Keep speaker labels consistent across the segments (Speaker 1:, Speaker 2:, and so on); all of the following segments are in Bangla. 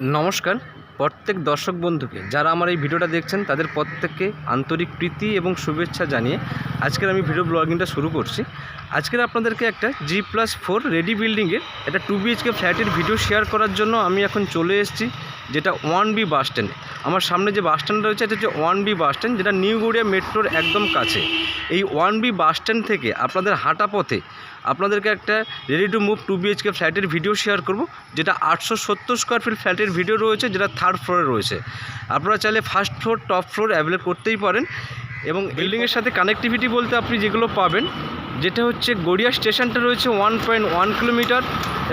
Speaker 1: নমস্কার প্রত্যেক দর্শক বন্ধুকে যারা আমার এই ভিডিওটা দেখছেন তাদের প্রত্যেককে আন্তরিক প্রীতি এবং শুভেচ্ছা জানিয়ে আজকের আমি ভিডিও ব্লগিংটা শুরু করছি। আজকের আপনাদেরকে একটা G+4 রেডি বিল্ডিংয়ের একটা 2 BHK ফ্ল্যাটের ভিডিও শেয়ার করার জন্য আমি এখন চলে এসেছি, যেটা 1B বাস স্ট্যান্ড। আমার সামনে যে বাস স্ট্যান্ড রয়েছে এটা হচ্ছে 1B বাস স্ট্যান্ড, যেটা নিউ গড়িয়া মেট্রোর একদম কাছে। এই 1B বাস স্ট্যান্ড থেকে আপনাদের হাঁটা পথে আপনাদেরকে একটা রেডি টু মুভ 2 BHK ফ্ল্যাটের ভিডিও শেয়ার করব, যেটা 870 স্কোয়ার ফিট ফ্ল্যাটের ভিডিও রয়েছে, যেটা 3rd ফ্লোরে রয়েছে। আপনারা চাইলে first floor top floor available করতেই পারেন। এবং বিল্ডিংয়ের সাথে কানেক্টিভিটি বলতে আপনি যেগুলো পাবেন, যেটা হচ্ছে গড়িয়া স্টেশনটা রয়েছে 1.1 কিলোমিটার,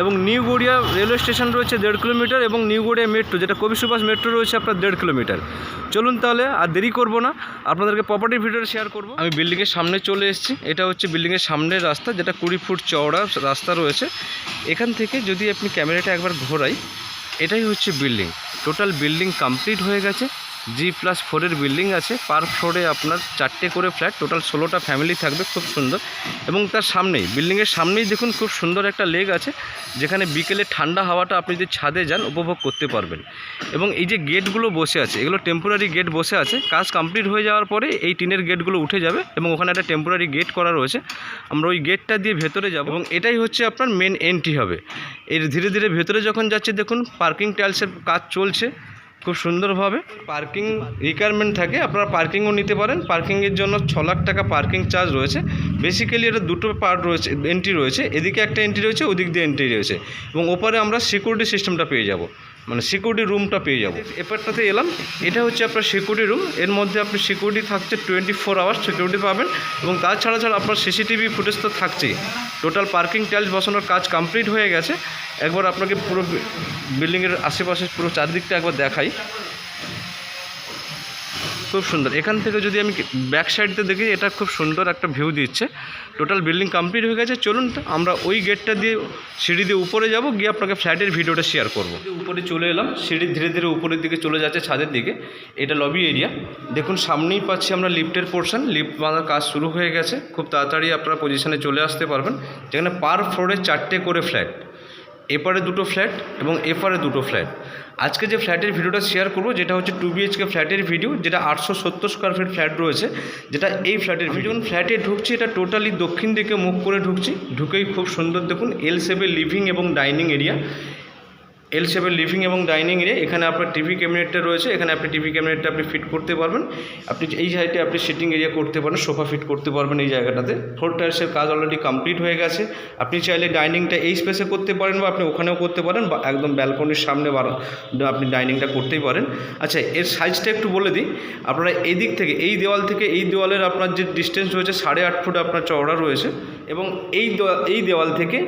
Speaker 1: এবং নিউ গড়িয়া রেলওয়ে স্টেশন রয়েছে 1.5 কিলোমিটার, এবং নিউ গড়িয়া মেট্রো যেটা কবি সুভাষ মেট্রো রয়েছে আপনার 1.5 কিলোমিটার। চলুন তাহলে আর দেরি করব না, আপনাদেরকে প্রপার্টির ভিডিওটা শেয়ার করব। আমি বিল্ডিংয়ের সামনে চলে এসেছি। এটা হচ্ছে বিল্ডিংয়ের সামনের রাস্তা, যেটা 20 ফুট চওড়া রাস্তা রয়েছে। এখান থেকে যদি আপনি ক্যামেরাটা একবার ঘোরাই, এটাই হচ্ছে বিল্ডিং। টোটাল বিল্ডিং কমপ্লিট হয়ে গেছে। G+4 এর বিল্ডিং আছে। পার ফ্লোরে আপনার 4টে করে ফ্ল্যাট, টোটাল 16টা ফ্যামিলি থাকবে, খুব সুন্দর। এবং তার সামনেই বিল্ডিংয়ের সামনেই দেখুন খুব সুন্দর একটা লেক আছে, যেখানে বিকেলে ঠান্ডা হাওয়াটা আপনি যদি ছাদে যান উপভোগ করতে পারবেন। এবং এই যে গেটগুলো বসে আছে, এগুলো টেম্পোরারি গেট বসে আছে। কাজ কমপ্লিট হয়ে যাওয়ার পরে এই টিনের গেটগুলো উঠে যাবে, এবং ওখানে একটা টেম্পোরারি গেট করা রয়েছে। আমরা ওই গেটটা দিয়ে ভেতরে যাব, এবং এটাই হচ্ছে আপনার মেন এন্ট্রি হবে। এর ধীরে ধীরে ভেতরে যখন যাচ্ছে দেখুন পার্কিং টাইলসের কাজ চলছে খুব সুন্দরভাবে। পার্কিং রিকোয়ারমেন্ট থাকে, আপনারা পার্কিংও নিতে পারেন। পার্কিংয়ের জন্য 6 লাখ টাকা পার্কিং চার্জ রয়েছে। বেসিক্যালি এটা দুটো পার্ট রয়েছে, এন্ট্রি রয়েছে, এদিকে একটা এন্ট্রি রয়েছে, ওদিক দিয়ে এন্ট্রি রয়েছে। এবং ওপারে আমরা সিকিউরিটি সিস্টেমটা পেয়ে যাব, মানে সিকিউরিটি রুমটা পেয়ে যাব। এপারটাতে এলাম, এটা হচ্ছে আপনার সিকিউরিটি রুম। এর মধ্যে আপনি সিকিউরিটি থাকছে 24 আওয়ার্স সিকিউরিটি পাবেন, এবং তাছাড়া আপনার সিসিটিভি ফুটেজ তো থাকছেই। টোটাল পার্কিং টাইলস বসানোর কাজ কমপ্লিট হয়ে গেছে। একবার আপনাকে পুরো বিল্ডিংয়ের আশেপাশে পুরো চারদিকটা একবার দেখাই, খুব সুন্দর। এখান থেকে যদি আমি ব্যাক সাইডতে দেখি, এটা খুব সুন্দর একটা ভিউ দিচ্ছে। টোটাল বিল্ডিং কমপ্লিট হয়ে গেছে। চলুন আমরা ওই গেটটা দিয়ে সিঁড়ি দিয়ে উপরে যাব, গিয়ে আপনাকে ফ্ল্যাটের ভিডিওটা শেয়ার করব। উপরে চলে এলাম, সিঁড়ি ধীরে ধীরে উপরের দিকে চলে যাচ্ছে ছাদের দিকে। এটা লবি এরিয়া। দেখুন সামনেই পাচ্ছি আমরা লিফটের পোর্শন। লিফট বাঁধার কাজ শুরু হয়ে গেছে, খুব তাড়াতাড়ি আপনারা পজিশনে চলে আসতে পারবেন। যেখানে পার ফ্লোরে 4টে করে ফ্ল্যাট, এপারে 2টো ফ্ল্যাট এবং এপারে 2টো ফ্ল্যাট। আজকে যে ফ্ল্যাটের ভিডিওটা শেয়ার করব, যেটা হচ্ছে 2 BHK ফ্ল্যাটের ভিডিও, যেটা 870 স্কোয়ার ফিট ফ্ল্যাট রয়েছে, যেটা এই ফ্ল্যাটের ভিডিও। ফ্ল্যাটে ঢুকছি, এটা টোটালি দক্ষিণ দিকে মুখ করে ঢুকছি। ঢুকেই খুব সুন্দর দেখুন L শেপের লিভিং এবং ডাইনিং এরিয়া। L শেপের লিভিং এবং ডাইনিং এরিয়া। এখানে আপনার টিভি ক্যাবিনেটটা রয়েছে, এখানে আপনি টিভি ক্যাবিনেটটা আপনি ফিট করতে পারবেন। আপনি এই সাইডে আপনি সিটিং এরিয়া করতে পারেন, সোফা ফিট করতে পারবেন এই জায়গাটাতে। ফ্লোর টাইলসের কাজ অলরেডি কমপ্লিট হয়ে গেছে। আপনি চাইলে ডাইনিংটা এই স্পেসে করতে পারেন, বা আপনি ওখানেও করতে পারেন, বা একদম ব্যালকনির সামনে আপনি ডাইনিংটা করতেই পারেন। আচ্ছা, এর সাইজটা একটু বলে দিই। আপনারা এই দিক থেকে, এই দেওয়াল থেকে এই দেওয়ালের আপনার যে ডিস্টেন্স রয়েছে 8.5 ফুট আপনার চওড়া রয়েছে, এবং এই দেওয়াল থেকে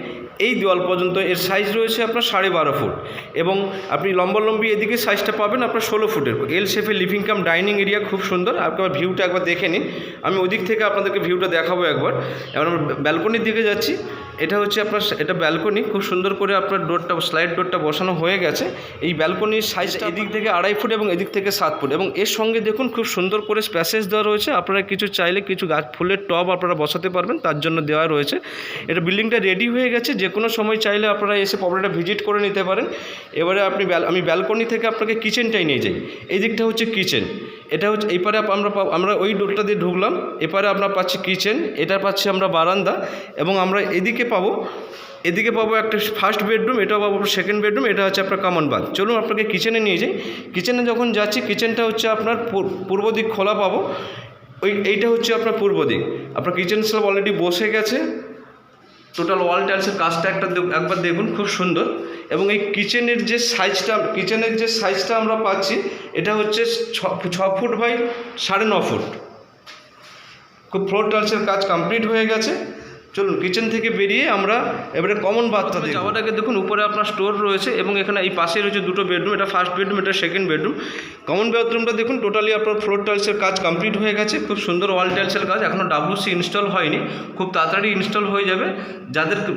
Speaker 1: এই দেওয়াল পর্যন্ত এর সাইজ রয়েছে আপনার 12.5 ফুট, এবং আপনি লম্বালম্বি এদিকে সাইজটা পাবেন আপনার 16 ফুটের। L শেপের লিভিং কাম ডাইনিং এরিয়া, খুব সুন্দর। একবার ভিউটা একবার দেখে নিন। আমি ওদিক থেকে আপনাদেরকে ভিউটা দেখাবো একবার। এবার আমরা ব্যালকনির দিকে যাচ্ছি। এটা হচ্ছে আপনার, এটা ব্যালকনি। খুব সুন্দর করে আপনার ডোরটা, স্লাইড ডোরটা বসানো হয়ে গেছে। এই ব্যালকনির সাইজটা এদিক থেকে 2.5 ফুট এবং এদিক থেকে 7 ফুট, এবং এর সঙ্গে দেখুন খুব সুন্দর করে স্প্যাসেজ দেওয়া রয়েছে। আপনারা কিছু চাইলে কিছু গাছ ফুলের টব আপনারা বসাতে পারবেন, তার জন্য দেওয়া রয়েছে। এটা বিল্ডিংটা রেডি হয়ে গেছে, যে কোনো সময় চাইলে আপনারা এসে প্রপার্টিটা ভিজিট করে নিতে পারেন। এবারে আমি ব্যালকনি থেকে আপনাকে কিচেনটাই নিয়ে যাই। এই দিকটা হচ্ছে কিচেন। এটা হচ্ছে এইপারে আমরা ওই ডোরটা দিয়ে ঢুকলাম, এপারে আপনার পাচ্ছি কিচেন, এটা পাচ্ছি আমরা বারান্দা, এবং আমরা এদিকে পাবো একটা ফার্স্ট বেডরুম, এটাও পাবো সেকেন্ড বেডরুম, এটা হচ্ছে আপনার কমন বাথ। চলুন আপনাকে কিচেনে নিয়ে যাই। কিচেনে যখন যাচ্ছি, কিচেনটা হচ্ছে আপনার পূর্ব দিক খোলা পাবো। এইটা হচ্ছে আপনার পূর্ব দিক। আপনার কিচেন স্ল্যাব অলরেডি বসে গেছে। টোটাল ওয়াল টাইলসের কাজটা একবার দেখুন, খুব সুন্দর। এবং এই কিচেনের যে সাইজটা আমরা পাচ্ছি, এটা হচ্ছে 6 ফুট বাই 9.5 ফুট। খুব ফ্লোর টাইলসের কাজ কমপ্লিট হয়ে গেছে। চলুন কিচেন থেকে বেরিয়ে আমরা এবারে কমন বাথটা দেখব। যাওয়ার আগে দেখুন উপরে আপনার স্টোর রয়েছে, এবং এখানে এই পাশে রয়েছে 2টো বেডরুম। এটা ফার্স্ট বেডরুম, এটা সেকেন্ড বেডরুম। কমন বাথরুমটা দেখুন টোটালি আপনার ফ্লোর টাইলসের কাজ কমপ্লিট হয়ে গেছে। খুব সুন্দর ওয়াল টাইলসের কাজ। এখনও WC ইনস্টল হয়নি, খুব তাড়াতাড়ি ইনস্টল হয়ে যাবে।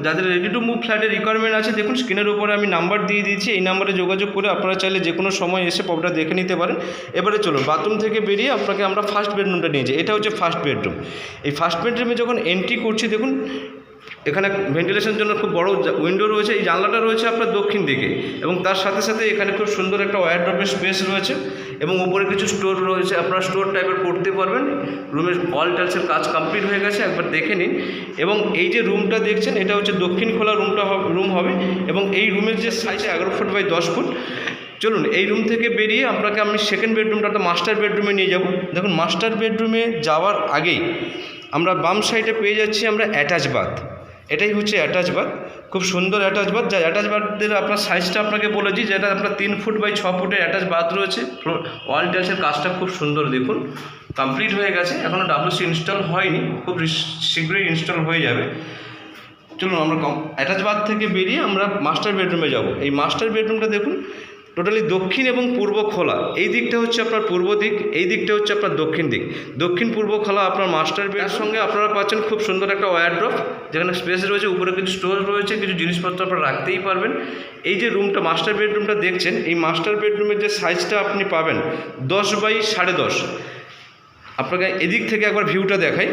Speaker 1: যাদের রেডি টু মুভ ফ্ল্যাটের রিকোয়ারমেন্ট আছে, দেখুন স্ক্রিনের উপরে আমি নাম্বার দিয়ে দিয়েছি। এই নাম্বারে যোগাযোগ করে আপনারা চাইলে যে কোনো সময় এসে প্রপার্টিটা দেখে নিতে পারেন। এবারে চলুন বাথরুম থেকে বেরিয়ে আপনাকে আমরা ফার্স্ট বেডরুমটা নিয়ে যাই। এটা হচ্ছে ফার্স্ট বেডরুম। এই ফার্স্ট বেডরুমে যখন এন্ট্রি করছি, দেখুন এখানে ভেন্টিলেশনের জন্য খুব বড় উইন্ডো রয়েছে। এই জানলাটা রয়েছে আপনার দক্ষিণ দিকে এবং তার সাথে সাথে এখানে খুব সুন্দর একটা ওয়ারড্রপের স্পেস রয়েছে এবং উপরে কিছু স্টোর রয়েছে, আপনারা স্টোর টাইপের করতে পারবেন। রুমের অল টাইলসের কাজ কমপ্লিট হয়ে গেছে, একবার দেখে নিন। এবং এই যে রুমটা দেখছেন এটা হচ্ছে দক্ষিণ খোলা রুম হবে এবং এই রুমের যে সাইজ 11 ফুট বাই 10 ফুট। চলুন এই রুম থেকে বেরিয়ে আপনাকে আমি সেকেন্ড বেডরুমটা তো মাস্টার বেডরুমে নিয়ে যাব। দেখুন মাস্টার বেডরুমে যাওয়ার আগেই আমরা বাম সাইডে পেয়ে যাচ্ছি আমরা অ্যাটাচ বাথ। এটাই হচ্ছে অ্যাটাচ বাথ, খুব সুন্দর অ্যাটাচ বাথ। যা অ্যাটাচ বাথের আপনার সাইজটা আপনাকে বলেছি, যেটা আপনার 3 ফুট বাই 6 ফুটের অ্যাটাচ বাথ রয়েছে। ওয়াল টাইলসের কাজটা খুব সুন্দর দেখুন কমপ্লিট হয়ে গেছে, এখনও WC ইনস্টল হয়নি, খুব শীঘ্রই ইনস্টল হয়ে যাবে। চলুন আমরা অ্যাটাচ বাথ থেকে বেরিয়ে আমরা মাস্টার বেডরুমে যাব। এই মাস্টার বেডরুমটা দেখুন টোটালি দক্ষিণ এবং পূর্ব খোলা। এই দিকটা হচ্ছে আপনার পূর্ব দিক, এই দিকটা হচ্ছে আপনার দক্ষিণ দিক। দক্ষিণ পূর্ব খোলা আপনার মাস্টার বেডের সঙ্গে আপনারা পাচ্ছেন খুব সুন্দর একটা ওয়ারড্রপ, যেখানে স্পেস রয়েছে, উপরে কিছু স্টোর রয়েছে, কিছু জিনিসপত্র আপনারা রাখতেই পারবেন। এই যে রুমটা মাস্টার বেডরুমটা দেখছেন, এই মাস্টার বেডরুমের যে সাইজটা আপনি পাবেন 10 বাই 10.5। আপনাকে এদিক থেকে একবার ভিউটা দেখাই,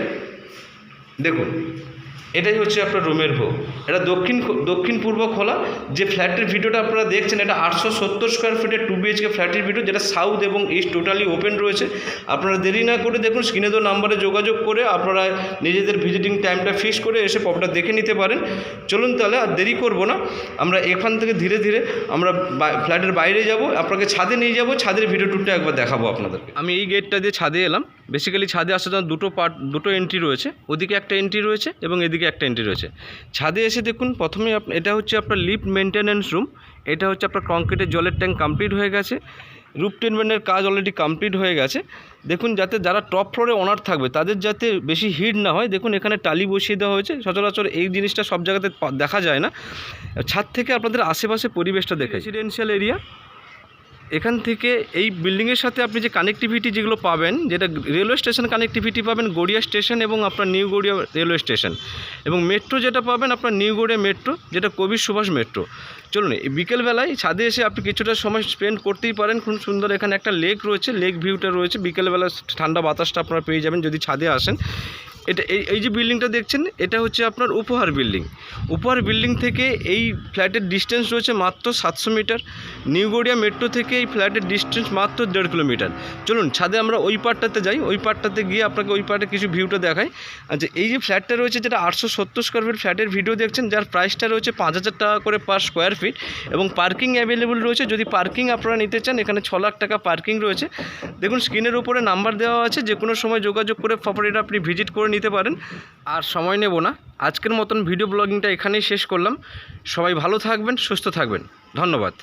Speaker 1: দেখুন এটাই হচ্ছে আপনার রুমের ভিউ। এটা দক্ষিণ পূর্ব খোলা। যে ফ্ল্যাটের ভিডিওটা আপনারা দেখছেন এটা 870 স্কোয়ার ফিটের 2 BHK ফ্ল্যাটের ভিডিও, যেটা সাউথ এবং ইস্ট টোটালি ওপেন রয়েছে। আপনারা দেরি না করে দেখুন, স্ক্রিনে দেওয়া নাম্বারে যোগাযোগ করে আপনারা নিজেদের ভিজিটিং টাইমটা ফিক্স করে এসে প্রপার্টিটা দেখে নিতে পারেন। চলুন তাহলে আর দেরি করব না, আমরা এখান থেকে ধীরে ধীরে আমরা ফ্ল্যাটের বাইরে যাব, আপনাকে ছাদে নিয়ে যাব, ছাদের ভিডিও টুরটা একবার দেখাবো আপনাদেরকে। আমি এই গেটটা দিয়ে ছাদে এলাম। বেসিক্যালি ছাদে আসার জন্য দুটো এন্ট্রি রয়েছে, ওদিকে একটা এন্ট্রি রয়েছে এবং এদিকে একটা এন্ট্রি রয়েছে। ছাদে এসে দেখুন প্রথমে এটা হচ্ছে আপনার লিফট মেনটেন্যান্স রুম। এটা হচ্ছে আপনার কংক্রিটের জলের ট্যাঙ্ক কমপ্লিট হয়ে গেছে, রুফ ট্রিটমেন্টের কাজ অলরেডি কমপ্লিট হয়ে গেছে। দেখুন যাতে যারা টপ ফ্লোরে ওনার থাকবে তাদের যাতে বেশি হিট না হয়, দেখুন এখানে টালি বসিয়ে দেওয়া হয়েছে। সচরাচর এই জিনিসটা সব জায়গাতে দেখা যায় না। ছাদ থেকে আপনাদের আশেপাশে পরিবেশটা দেখে রেসিডেন্সিয়াল এরিয়া। এখান থেকে এই বিল্ডিংয়ের সাথে আপনি যে কানেক্টিভিটি যেগুলো পাবেন, যেটা রেলওয়ে স্টেশন কানেক্টিভিটি পাবেন, গড়িয়া স্টেশন এবং আপনার নিউ গড়িয়া রেলওয়ে স্টেশন, এবং মেট্রো যেটা পাবেন আপনার নিউ গড়িয়া মেট্রো, যেটা কবি সুভাষ মেট্রো। চলুন বিকেলবেলায় ছাদে এসে আপনি কিছুটা সময় স্পেন্ড করতেই পারেন। খুব সুন্দর এখানে একটা লেক রয়েছে, লেক ভিউটা রয়েছে। বিকেলবেলা ঠান্ডা বাতাসটা আপনারা পেয়ে যাবেন যদি ছাদে আসেন। এটা এই যে বিল্ডিংটা দেখছেন এটা হচ্ছে আপনার উপহার বিল্ডিং। উপহার বিল্ডিং থেকে এই ফ্ল্যাটের ডিস্টেন্স রয়েছে মাত্র 700 মিটার। নিউ গড়িয়া মেট্রো থেকে এই ফ্ল্যাটের ডিস্টেন্স মাত্র 1.5 কিলোমিটার। চলুন ছাদে আমরা ওই পার্টটাতে যাই, ওই পার্টটাতে গিয়ে আপনাকে ওই পার্টে কিছু ভিউটা দেখাই। আচ্ছা, এই যে ফ্ল্যাটটা রয়েছে যেটা 870 স্কোয়ার ফিট ফ্ল্যাটের ভিডিও দেখছেন, যার প্রাইসটা রয়েছে 5000 টাকা করে পার স্কোয়ার ফিট এবং পার্কিং অ্যাভেলেবল রয়েছে। যদি পার্কিং আপনারা নিতে চান এখানে 6 লাখ টাকা পার্কিং রয়েছে। দেখুন স্ক্রিনের উপরে নাম্বার দেওয়া আছে, যে কোনো সময় যোগাযোগ করে প্রপার্টিটা আপনি ভিজিট করে নিতে পারেন। আর সময় নেব না, আজকের মতন ভিডিও ব্লগিংটা এখানেই শেষ করলাম। সবাই ভালো থাকবেন, সুস্থ থাকবেন, ধন্যবাদ।